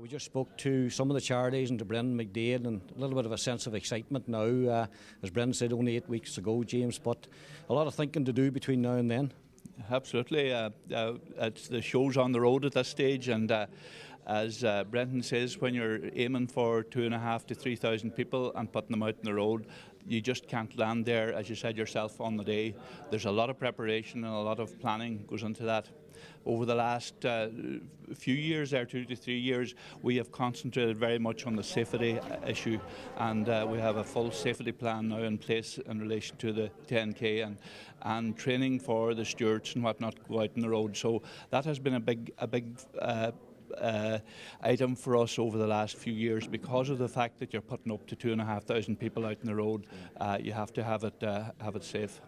We just spoke to some of the charities and to Brendan McDade, and a little bit of a sense of excitement now. As Brendan said, only 8 weeks to go, James, but a lot of thinking to do between now and then. Absolutely. It's the show's on the road at this stage, and as Brendan says, when you're aiming for 2,500 to 3,000 people and putting them out on the road, you just can't land there, as you said yourself, on the day. There's a lot of preparation and a lot of planning goes into that. Over the last few years, 2 to 3 years, we have concentrated very much on the safety issue, and we have a full safety plan now in place in relation to the 10K and training for the stewards and whatnot go out on the road. So that has been a big item for us over the last few years, because of the fact that you're putting up to 2,500 people out on the road. You have to have it safe.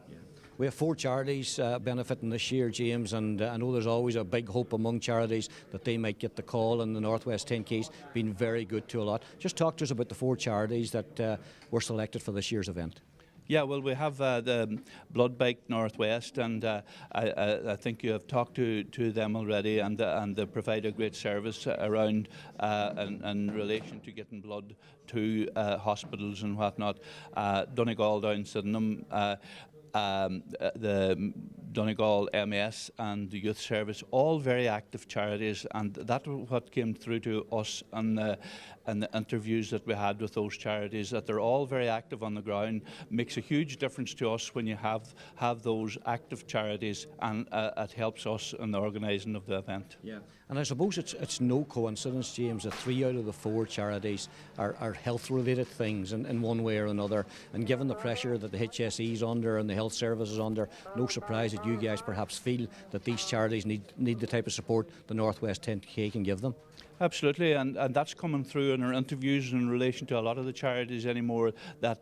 We have 4 charities benefiting this year, James, and I know there's always a big hope among charities that they might get the call, and the Northwest 10K's been very good to a lot. Just talk to us about the 4 charities that were selected for this year's event. Yeah, well, we have the Blood Bank Northwest, and I think you have talked to them already, and they provide a great service around in relation to getting blood to hospitals and whatnot. Donegal Down Sydenham, the Donegal MS and the Youth Service, all very active charities, and that's what came through to us and the interviews that we had with those charities, that they're all very active on the ground. Makes a huge difference to us when you have those active charities, and it helps us in the organising of the event. Yeah, and I suppose it's no coincidence, James, that 3 out of the 4 charities are health-related things in one way or another, and given the pressure that the HSE is under and the health service is under, no surprise that you guys perhaps feel that these charities need the type of support the Northwest 10K can give them. Absolutely, and that's coming through in our interviews in relation to a lot of the charities anymore, that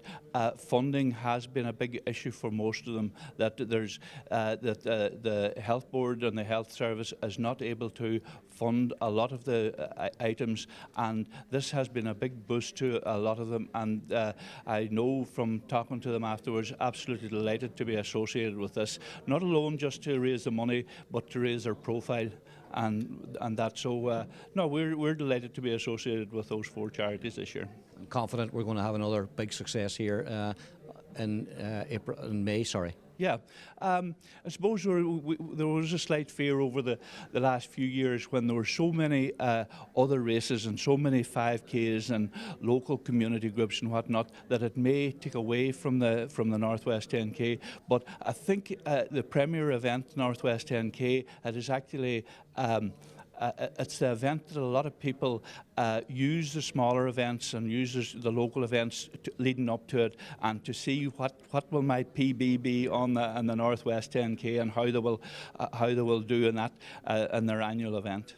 funding has been a big issue for most of them, that there's the health board and the health service is not able to fund a lot of the items, and this has been a big boost to a lot of them, and I know from talking to them afterwards, absolutely delighted to be associated with this, not alone just to raise the money, but to raise their profile. And that, so no, we're delighted to be associated with those 4 charities this year. I'm confident we're going to have another big success here in May. Yeah, I suppose there was a slight fear over the last few years when there were so many other races and so many 5Ks and local community groups and whatnot, that it may take away from the Northwest 10K. But I think the premier event, Northwest 10K, it is actually it's the event that a lot of people use the smaller events and use the local events leading up to it, and to see what will my PB be on the Northwest 10K and how they will do in that in their annual event.